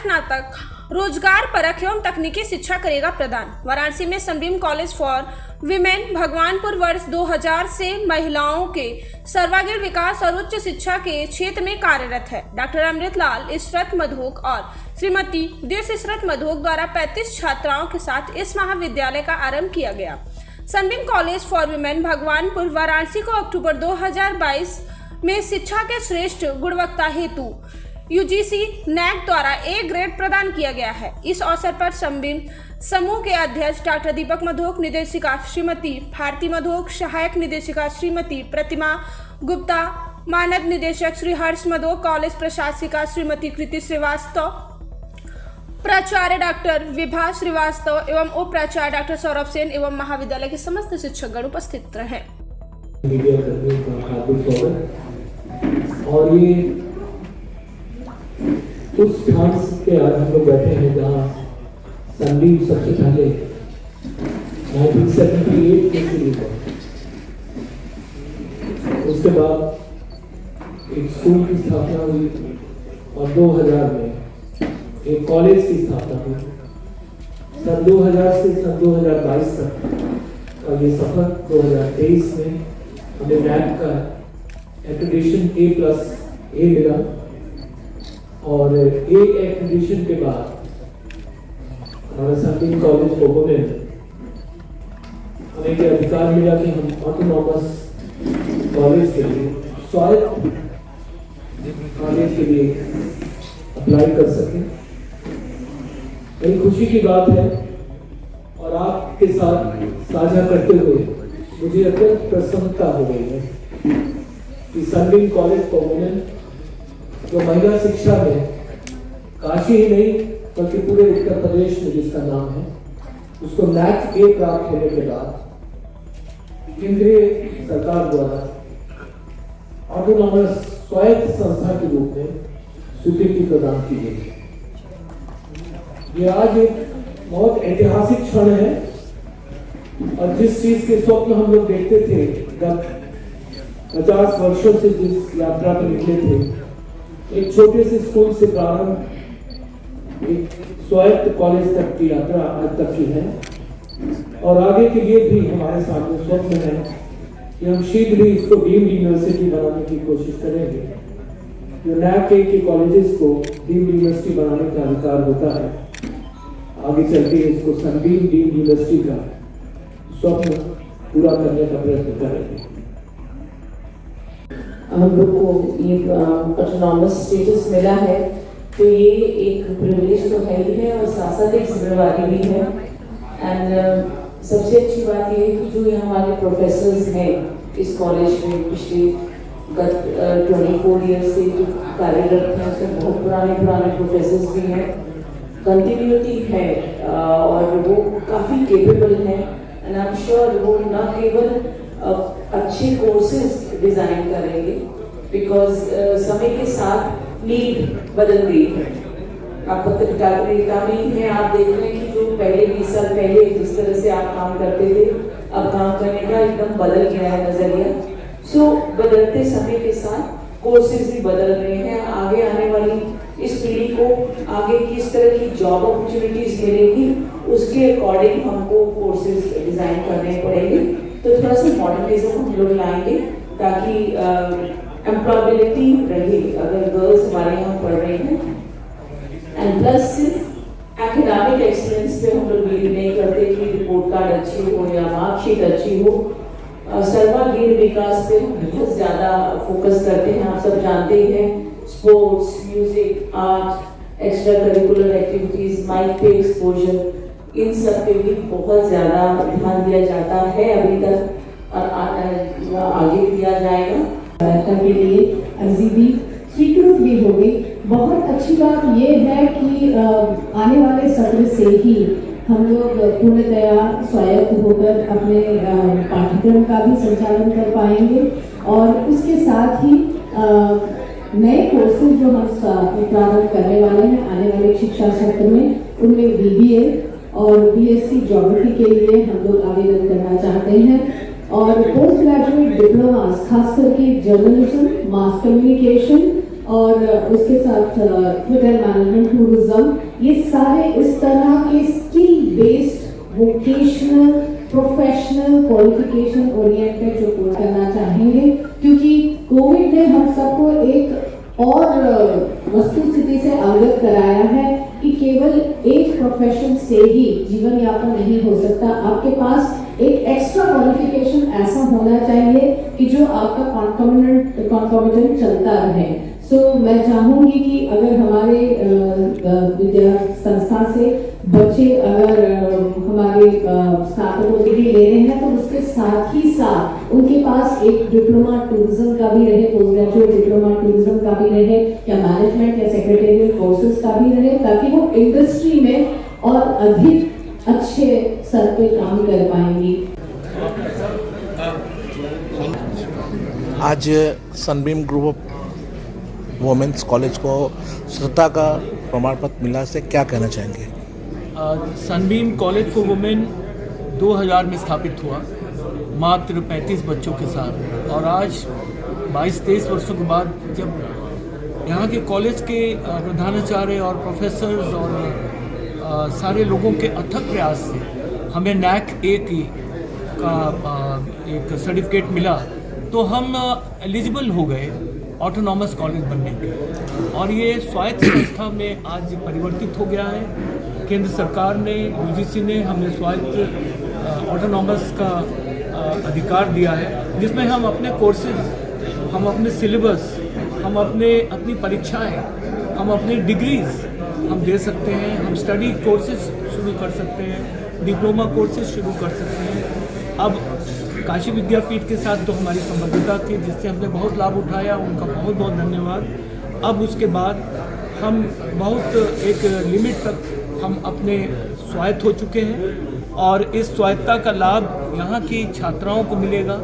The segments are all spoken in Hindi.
स्नातक रोजगार परक एवं तकनीकी शिक्षा करेगा प्रदान। वाराणसी में Sunbeam college for women Bhagwanpur वर्ष 2000 से महिलाओं के सर्वांगीण विकास और उच्च शिक्षा के क्षेत्र में कार्यरत है। डॉक्टर अमृतलाल इसरत मधोक और श्रीमती देश इसरत मधोक द्वारा 35 छात्राओं के साथ इस महाविद्यालय का आरंभ किया गया। Sunbeam college for women Bhagwanpur Varanasi को अक्टूबर 2022 में शिक्षा के श्रेष्ठ गुणवत्ता हेतु यूजीसी नैक द्वारा ए ग्रेड प्रदान किया गया है। इस अवसर पर सनबीम समूह के अध्यक्ष डॉक्टर दीपक मधोक, निदेशिका श्रीमती भारती मधोक, सहायक निदेशिका श्रीमती प्रतिमा गुप्ता, मानद निदेशक श्री हर्ष मधोक, कॉलेज प्रशासिका श्रीमती कृति श्रीवास्तव, प्राचार्य डॉक्टर विभा श्रीवास्तव एवं उप प्राचार्य डॉक्टर सौरभ सेन एवं महाविद्यालय के समस्त शिक्षकगण उपस्थित रहे। और ये उस स्थान पे आज हम लोग बैठे हैं जहाँ सनबीम सबसे पहले 1978 में शुरू हुआ। उसके बाद एक स्कूल की स्थापना हुई और 2000 में एक कॉलेज की स्थापना हुई। सन 2000 से सन 2022 तक का ये सफर 2023 में हमें नैक का एक्रेडिटेशन A+A मिला और A एक्रेडिटेशन के बाद हमारा सनबीम कॉलेज फॉर वुमेन हमें ये अधिकार मिला कि हम ऑटोनॉमस कॉलेज के लिए स्वायत्त कॉलेज के लिए अप्लाई कर सकें। बड़ी खुशी की बात है और आपके साथ साझा करते हुए मुझे अत्यंत प्रसन्नता हो गई है कि सनबीम कॉलेज फॉर वुमेन जो महिला शिक्षा में काशी ही नहीं बल्कि पूरे उत्तर प्रदेश में जिसका नाम है, उसको नैक ए प्राप्त होने के बाद केंद्रीय सरकार द्वारा ऑटोनॉमस स्वायत्त संस्था के रूप में स्वीकृति प्रदान की गई है। ये आज एक बहुत ऐतिहासिक क्षण है और जिस चीज के स्वप्न हम लोग देखते थे जब 50 वर्षों से जिस यात्रा पर निकले थे, एक छोटे से स्कूल से प्रारंभ एक स्वायत्त कॉलेज तक की यात्रा आज तक की है और आगे के लिए भी हमारे सामने स्वप्न है कि हम शीघ्र ही इसको डीम्ड यूनिवर्सिटी बनाने की कोशिश करेंगे। जो नैक के कॉलेजेस को डीम्ड यूनिवर्सिटी बनाने का अधिकार होता है, आगे चलकर इसको सनबीम डीम्ड यूनिवर्सिटी का स्वप्न पूरा करने का प्रयत्न करेंगे। हम लोग को ये ऑटोनॉमस स्टेटस मिला है तो ये एक प्रिविलेज तो है ही है और साथ साथ एक जिम्मेवारी भी है। एंड सबसे अच्छी बात ये है कि जो यहाँ हमारे प्रोफेसर्स हैं इस कॉलेज में पिछले 24 ईयर्स से जो कार्यरत हैं, उसमें बहुत पुराने प्रोफेसर्स भी हैं, कंटिन्यूटी है और वो काफ़ी केपेबल हैं। एंड आई एम श्योर वो न केवल अच्छे कोर्सेज डिजाइन करेंगे बिकॉज समय के साथ नीड बदल गई है। आप पत्रकारिता में ही हैं, आप देख रहे हैं कि जो पहले 20 साल पहले जिस तरह से आप काम करते थे, अब काम करने का एकदम बदल गया है नजरिया। सो बदलते समय के साथ कोर्सेज भी बदल रहे हैं। आगे आने वाली इस पीढ़ी को आगे किस तरह की जॉब अपॉर्चुनिटीज मिलेगी, उसके अकॉर्डिंग हमको कोर्सेज डिजाइन करने पड़ेंगे। तो थोड़ा सा मॉडर्निज्म हम लोग लाएंगे ताकि एम्प्लॉयबिलिटी रहे अगर गर्ल्स हमारे यहाँ पढ़ रही हैं। एंड प्लस सिर्फ एकेडमिक एक्सीलेंस पे हम लोग बिलीव नहीं करते कि रिपोर्ट कार्ड अच्छी हो या मार्कशीट अच्छी हो। सर्वांगीण विकास पे हम बहुत ज़्यादा फोकस करते हैं। आप सब जानते ही हैं, sports, music, art, extra curricular activities, mic पे एक्सपोजर, इन सब पे भी बहुत ज़्यादा ध्यान दिया जाता है अभी तक और आगे दिया जाएगा। के लिए अर्जी भी स्वीकृत भी होगी। बहुत अच्छी बात ये है कि आने वाले सत्र से ही हम लोग पूर्णतया स्वायत्त होकर अपने पाठ्यक्रम का भी संचालन कर पाएंगे और उसके साथ ही नए कोर्सेज जो हम प्रारंभ करने वाले हैं आने वाले शिक्षा सत्र में, उनमें BBA और BSc ज्योग्राफी के लिए हम लोग आवेदन करना चाहते हैं और पोस्ट ग्रेजुएट डिप्लोमा खास करके जर्नलिज्म, मास कम्युनिकेशन और उसके साथ होटल मैनेजमेंट, टूरिज्म, ये सारे इस तरह के skill based vocational professional qualification oriented जो कोर्स करना चाहेंगे, क्योंकि कोविड ने हम सबको एक और वस्तुस्थिति से अवगत कराया है कि केवल एक प्रोफेशन से ही जीवन यापन नहीं हो सकता। आपके पास एक एक्स्ट्रा क्वालिफिकेशन ऐसा होना चाहिए कि जो आपका कॉन्कॉमिटेंट चलता रहे। मैं चाहूंगी कि अगर हमारे विद्या संस्था से बच्चे अगर हमारे स्नातकों डिग्री ले रहे हैं तो उसके साथ ही साथ उनके पास एक डिप्लोमा टूरिज्म का भी रहे, पोस्ट ग्रेजुएट डिप्लोमा टूरिज्म का भी रहे, या मैनेजमेंट या सेक्रेटेरियल कोर्सेज का भी रहे, ताकि वो इंडस्ट्री में और अधिक अच्छे स्तर पे काम कर पाएंगी। आज Sunbeam group of women's college को स्वतंत्रता का प्रमाण पत्र मिला, से क्या कहना चाहेंगे? सनबीम कॉलेज फॉर वुमेन 2000 में स्थापित हुआ, मात्र 35 बच्चों के साथ, और आज 22-23 वर्षों के बाद जब यहाँ के कॉलेज के प्रधानाचार्य और प्रोफेसर्स और सारे लोगों के अथक प्रयास से हमें NAC A का एक सर्टिफिकेट मिला, तो हम एलिजिबल हो गए ऑटोनॉमस कॉलेज बनने के, और ये स्वायत्त संस्था में आज परिवर्तित हो गया है। केंद्र सरकार ने, UGC ने हमें स्वायत्त ऑटोनॉमस का अधिकार दिया है, जिसमें हम अपने कोर्सेज, हम अपने सिलेबस, हम अपनी परीक्षाएं, हम अपनी डिग्रीज हम दे सकते हैं, हम स्टडी कोर्सेज शुरू कर सकते हैं, डिप्लोमा कोर्सेज शुरू कर सकते हैं। अब काशी विद्यापीठ के साथ तो हमारी संबद्धता थी, जिससे हमने बहुत लाभ उठाया, उनका बहुत बहुत धन्यवाद। अब उसके बाद हम बहुत एक लिमिट तक हम अपने स्वायत्त हो चुके हैं, और इस स्वायत्तता का लाभ यहाँ की छात्राओं को मिलेगा।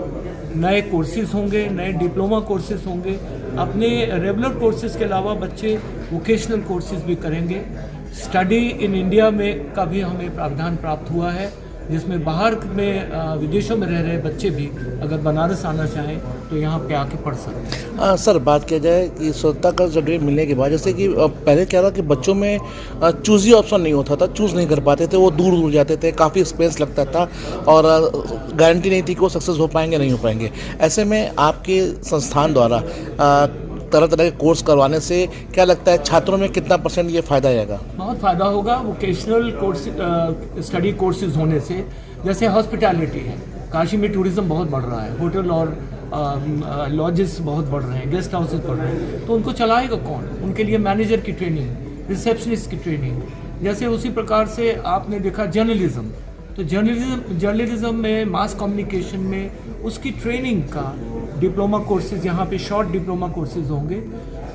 नए कोर्सेज होंगे, नए डिप्लोमा कोर्सेज होंगे, अपने रेगुलर कोर्सेज के अलावा बच्चे वोकेशनल कोर्सेज भी करेंगे। स्टडी इन इंडिया में का भी हमें प्रावधान प्राप्त हुआ है, जिसमें बाहर में विदेशों में रह रहे बच्चे भी अगर बनारस आना चाहें तो यहाँ पे आके पढ़ सकते हैं। सर, बात किया जाए कि स्वतंत्रता का सर्टिफिकेट मिलने के बाद, जैसे कि पहले क्या था कि बच्चों में चूज़ी ऑप्शन नहीं होता था, चूज़ नहीं कर पाते थे, वो दूर दूर जाते थे, काफ़ी एक्सपेंस लगता था, और गारंटी नहीं थी कि वो सक्सेस हो पाएंगे नहीं हो पाएंगे। ऐसे में आपके संस्थान द्वारा तरह तरह के कोर्स करवाने से क्या लगता है छात्रों में कितना % ये फ़ायदा आएगा? बहुत फ़ायदा होगा वोकेशनल कोर्स स्टडी कोर्सेज होने से। जैसे हॉस्पिटैलिटी है, काशी में टूरिज्म बहुत बढ़ रहा है, होटल और लॉजेस बहुत बढ़ रहे हैं, गेस्ट हाउसेज बढ़ रहे हैं, तो उनको चलाएगा कौन? उनके लिए मैनेजर की ट्रेनिंग, रिसेप्शनिस्ट की ट्रेनिंग। जैसे उसी प्रकार से आपने देखा जर्नलिज्म, तो जर्नलिज्म में, मास कम्युनिकेशन में उसकी ट्रेनिंग का डिप्लोमा कोर्सेज यहाँ पे शॉर्ट डिप्लोमा कोर्सेज होंगे।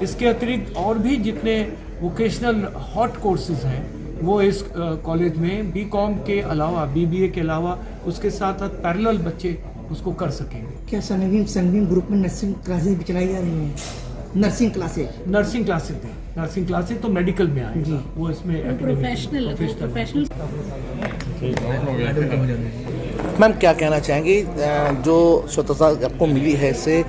इसके अतिरिक्त और भी जितने वोकेशनल हॉट कोर्सेज हैं वो इस कॉलेज में BCom के अलावा, BBA के अलावा उसके साथ साथ पैरेलल बच्चे उसको कर सकेंगे। क्या सनबीम ग्रुप में नर्सिंग क्लासेज भी चलाई जा रही हैं? नर्सिंग क्लासेज तो मेडिकल में आए जी, वो इसमें प्रोफेशनल। मैम, क्या कहना चाहेंगी जो स्वतंत्रता आपको मिली है, इससे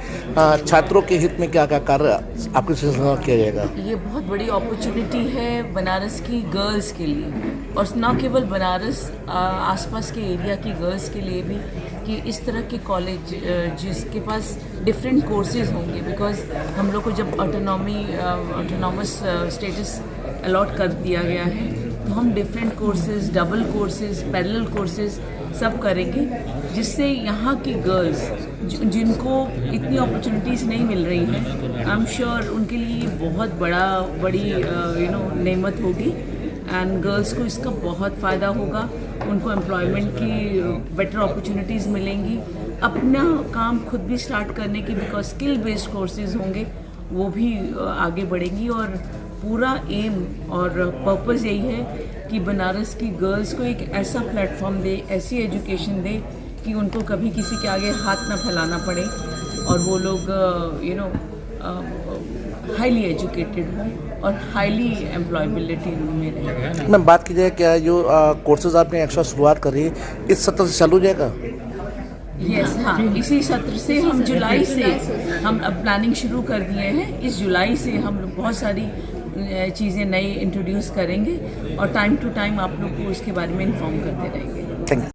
छात्रों के हित में क्या क्या कार्य आपके संस्थान किया जाएगा? ये बहुत बड़ी अपॉर्चुनिटी है बनारस की गर्ल्स के लिए, और न केवल बनारस, आसपास के एरिया की गर्ल्स के लिए भी, कि इस तरह के कॉलेज जिसके पास डिफरेंट कोर्सेज होंगे, बिकॉज हम लोग को जब ऑटोनॉमस स्टेटस अलॉट कर दिया गया है, तो हम different courses, double courses, parallel courses सब करेंगे, जिससे यहाँ की गर्ल्स जिनको इतनी अपॉर्चुनिटीज़ नहीं मिल रही हैं, आई एम श्योर उनके लिए बहुत बड़ी नेमत होगी, एंड गर्ल्स को इसका बहुत फ़ायदा होगा। उनको एम्प्लॉयमेंट की बेटर अपॉर्चुनिटीज़ मिलेंगी, अपना काम खुद भी स्टार्ट करने की, बिकॉज स्किल बेस्ड कोर्सेज होंगे, वो भी आगे बढ़ेंगी। और पूरा एम और पर्पस यही है कि बनारस की गर्ल्स को एक ऐसा प्लेटफॉर्म दे, ऐसी एजुकेशन दे कि उनको कभी किसी के आगे हाथ ना फैलाना पड़े, और वो लोग हाईली एजुकेटेड हों और हाईली एम्प्लॉयबिलिटी में रहें। मैम, बात की जाए क्या जो कोर्सेज आपने एक्स्ट्रा शुरुआत करी, इस सत्र से चालू हो जाएगा? यस हाँ, इसी सत्र से हम जुलाई से हम अब प्लानिंग शुरू कर दिए हैं। इस जुलाई से हम लोग बहुत सारी चीज़ें नई इंट्रोड्यूस करेंगे और टाइम टू टाइम आप लोग को उसके बारे में इन्फॉर्म करते रहेंगे। Thank you.